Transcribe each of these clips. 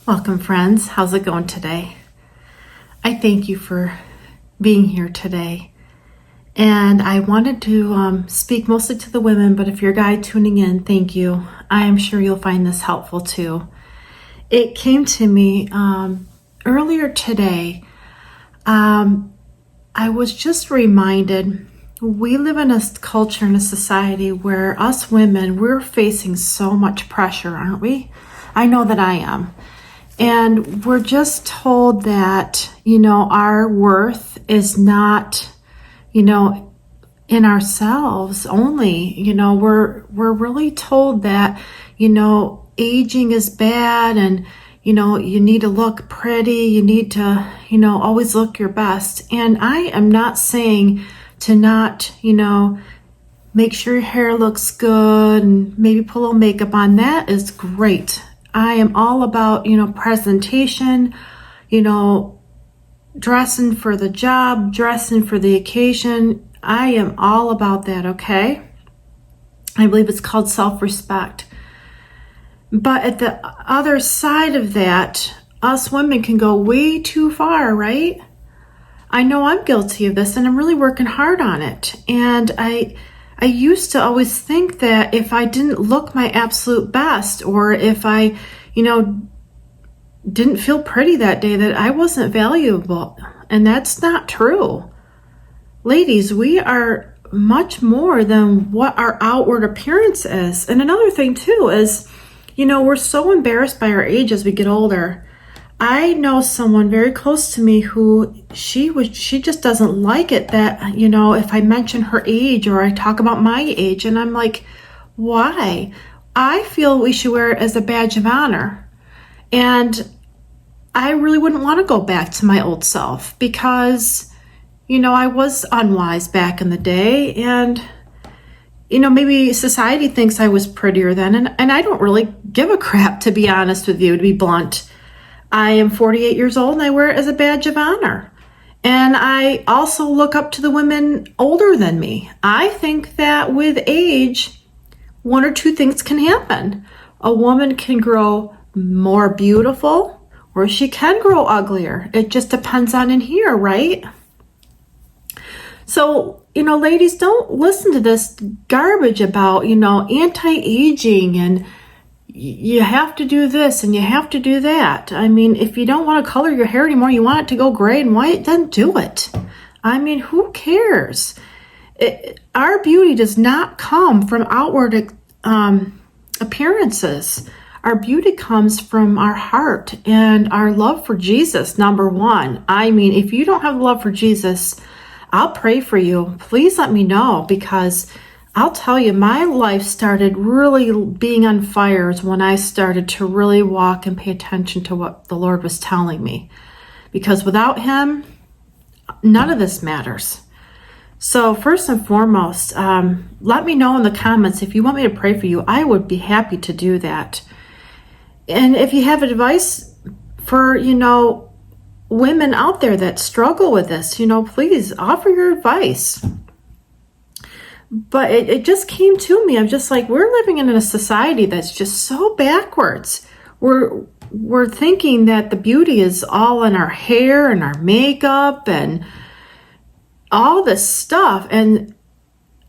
Welcome, friends. How's it going today? I thank you for being here today. And I wanted to speak mostly to the women, but if you're a guy tuning in, thank you. I am sure you'll find this helpful too. It came to me earlier today. I was just reminded we live in a culture and a society where us women, we're facing so much pressure, aren't we? I know that I am. And we're just told that, our worth is not, in ourselves only. We're really told that, aging is bad and, you need to look pretty. You need to, always look your best. And I am not saying to not, make sure your hair looks good and maybe put a little makeup on. That is great. I am all about, presentation, dressing for the job, dressing for the occasion. I am all about that, okay? I believe it's called self-respect. But at the other side of that, us women can go way too far, right? I know I'm guilty of this and I'm really working hard on it. And I used to always think that if I didn't look my absolute best, or if I, didn't feel pretty that day, that I wasn't valuable. And that's not true. Ladies, we are much more than what our outward appearance is. And another thing too is, we're so embarrassed by our age as we get older. I know someone very close to me who she just doesn't like it that, if I mention her age or I talk about my age, and I'm like, why? I feel we should wear it as a badge of honor. And I really wouldn't want to go back to my old self because, I was unwise back in the day, and maybe society thinks I was prettier then, and I don't really give a crap, to be honest with you, to be blunt. I am 48 years old and I wear it as a badge of honor. And I also look up to the women older than me. I think that with age, one or two things can happen. A woman can grow more beautiful or she can grow uglier. It just depends on in here, right? So, ladies, don't listen to this garbage about, anti-aging and you have to do this and you have to do that. I mean, if you don't want to color your hair anymore, you want it to go gray and white, then do it. I mean, who cares? Our beauty does not come from outward appearances. Our beauty comes from our heart and our love for Jesus, number one. I mean, if you don't have love for Jesus, I'll pray for you. Please let me know, because I'll tell you, my life started really being on fire when I started to really walk and pay attention to what the Lord was telling me. Because without Him, none of this matters. So first and foremost, let me know in the comments if you want me to pray for you. I would be happy to do that. And if you have advice for, women out there that struggle with this, please offer your advice. But it just came to me. I'm just like, we're living in a society that's just so backwards. We're thinking that the beauty is all in our hair and our makeup and all this stuff. And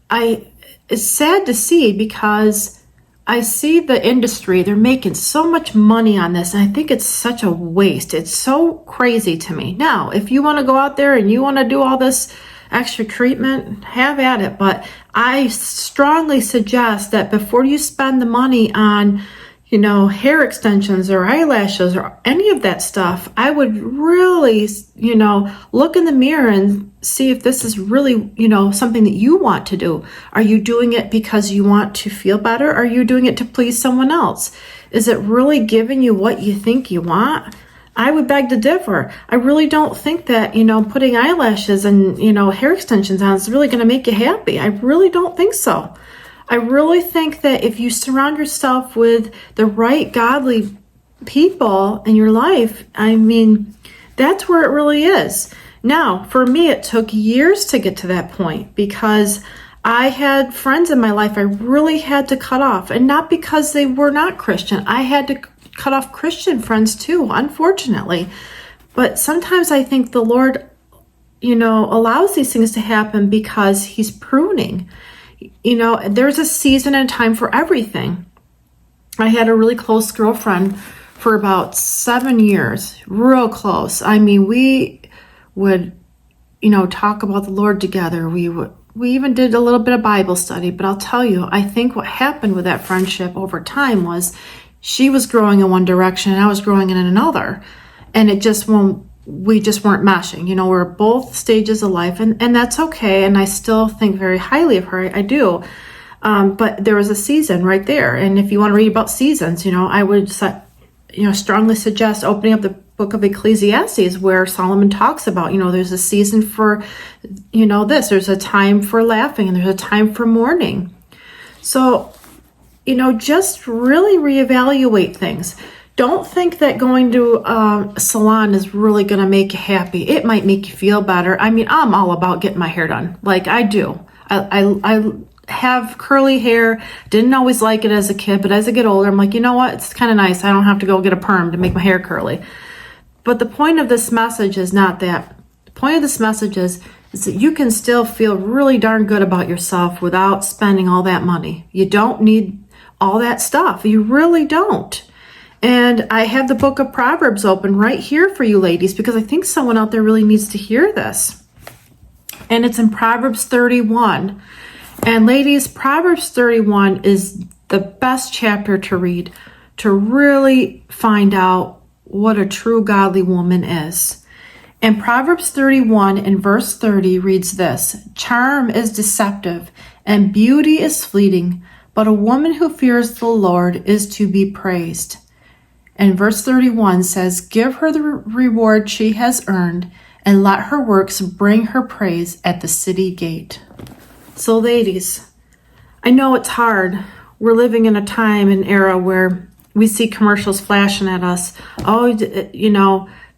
it's sad to see, because I see the industry, they're making so much money on this, and I think it's such a waste. It's so crazy to me. Now, if you want to go out there and you want to do all this extra treatment, have at it. But I strongly suggest that before you spend the money on, hair extensions or eyelashes or any of that stuff, I would really, look in the mirror and see if this is really, something that you want to do. Are you doing it because you want to feel better? Are you doing it to please someone else? Is it really giving you what you think you want? I would beg to differ. I really don't think that, putting eyelashes and, hair extensions on is really going to make you happy. I really don't think so. I really think that if you surround yourself with the right godly people in your life, I mean, that's where it really is. Now, for me, it took years to get to that point, because I had friends in my life I really had to cut off, and not because they were not Christian. I had to cut off Christian friends too, unfortunately. But sometimes I think the Lord, allows these things to happen because he's pruning. There's a season and time for everything. I had a really close girlfriend for about 7 years, real close. I mean, we would, talk about the Lord together. We even did a little bit of Bible study, but I'll tell you, I think what happened with that friendship over time was she was growing in one direction and I was growing in another. And we just weren't meshing. We're both stages of life and that's okay. And I still think very highly of her. I do. But there was a season right there. And if you want to read about seasons, I would strongly suggest opening up the book of Ecclesiastes where Solomon talks about, there's a season for, there's a time for laughing and there's a time for mourning. So, just really reevaluate things. Don't think that going to a salon is really going to make you happy. It might make you feel better. I mean, I'm all about getting my hair done. Like I do. I have curly hair. Didn't always like it as a kid, but as I get older, I'm like, you know what? It's kind of nice. I don't have to go get a perm to make my hair curly. But the point of this message is not that. The point of this message is that you can still feel really darn good about yourself without spending all that money. You don't need all that stuff. You really don't. And I have the book of Proverbs open right here for you ladies because I think someone out there really needs to hear this. And it's in Proverbs 31. And ladies, Proverbs 31 is the best chapter to read to really find out what a true godly woman is. And Proverbs 31 in verse 30 reads this: "Charm is deceptive and beauty is fleeting, but a woman who fears the Lord is to be praised." And verse 31 says, "Give her the reward she has earned, and let her works bring her praise at the city gate." So ladies, I know it's hard. We're living in a time and era where we see commercials flashing at us. Oh,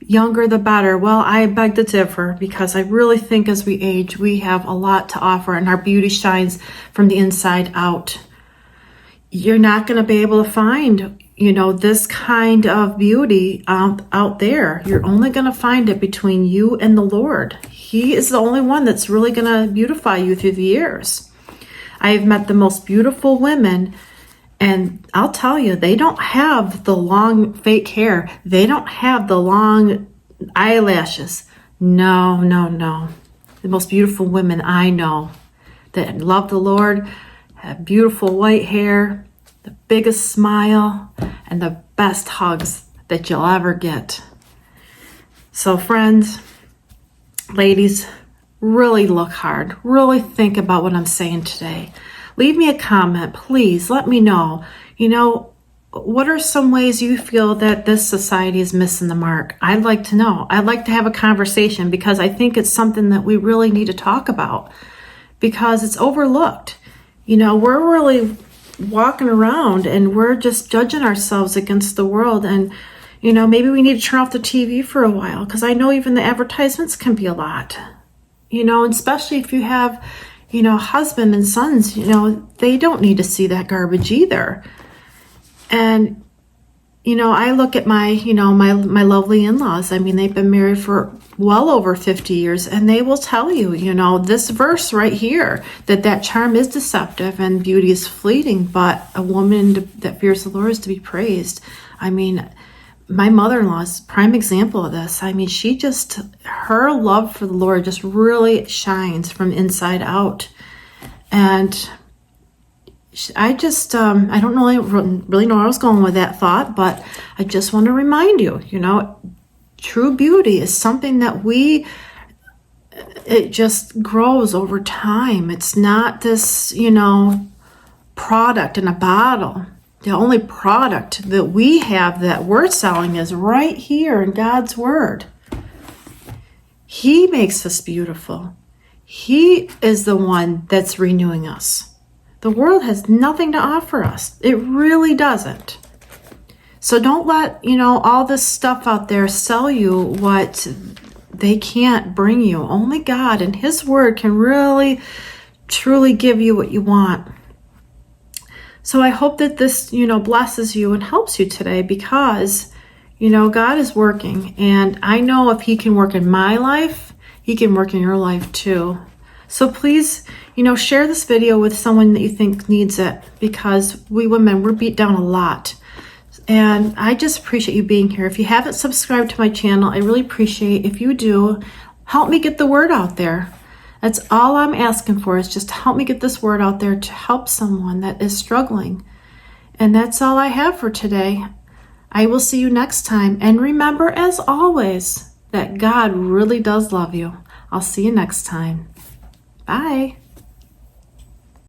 younger the better. Well, I beg to differ because I really think as we age, we have a lot to offer and our beauty shines from the inside out. You're not going to be able to find this kind of beauty out there. You're only going to find it between you and the Lord. He is the only one that's really going to beautify you through the years. I have met the most beautiful women, and I'll tell you, they don't have the long fake hair. They don't have the long eyelashes. No. The most beautiful women I know that love the Lord have beautiful white hair, the biggest smile, and the best hugs that you'll ever get. So friends, ladies, really look hard. Really think about what I'm saying today. Leave me a comment, please. Let me know. What are some ways you feel that this society is missing the mark? I'd like to know. I'd like to have a conversation because I think it's something that we really need to talk about because it's overlooked. We're really walking around and we're just judging ourselves against the world, and maybe we need to turn off the TV for a while because I know even the advertisements can be a lot, especially if you have husband and sons, they don't need to see that garbage either. And I look at my my lovely in-laws. I mean, they've been married for well over 50 years, and they will tell you, this verse right here, that charm is deceptive and beauty is fleeting, but a woman that fears the Lord is to be praised. I mean, my mother-in-law is a prime example of this. I mean, her love for the Lord just really shines from inside out. And I just, I don't really know where I was going with that thought, but I just want to remind you, true beauty is something that it just grows over time. It's not this, product in a bottle. The only product that we have that we're selling is right here in God's Word. He makes us beautiful. He is the one that's renewing us. The world has nothing to offer us. It really doesn't. So don't let, all this stuff out there sell you what they can't bring you. Only God and His Word can really, truly give you what you want. So I hope that this, blesses you and helps you today, because, God is working. And I know if he can work in my life, he can work in your life too. So please, share this video with someone that you think needs it, because we women, we're beat down a lot. And I just appreciate you being here. If you haven't subscribed to my channel, I really appreciate if you do. Help me get the word out there. That's all I'm asking for, is just help me get this word out there to help someone that is struggling. And that's all I have for today. I will see you next time. And remember, as always, that God really does love you. I'll see you next time. Bye.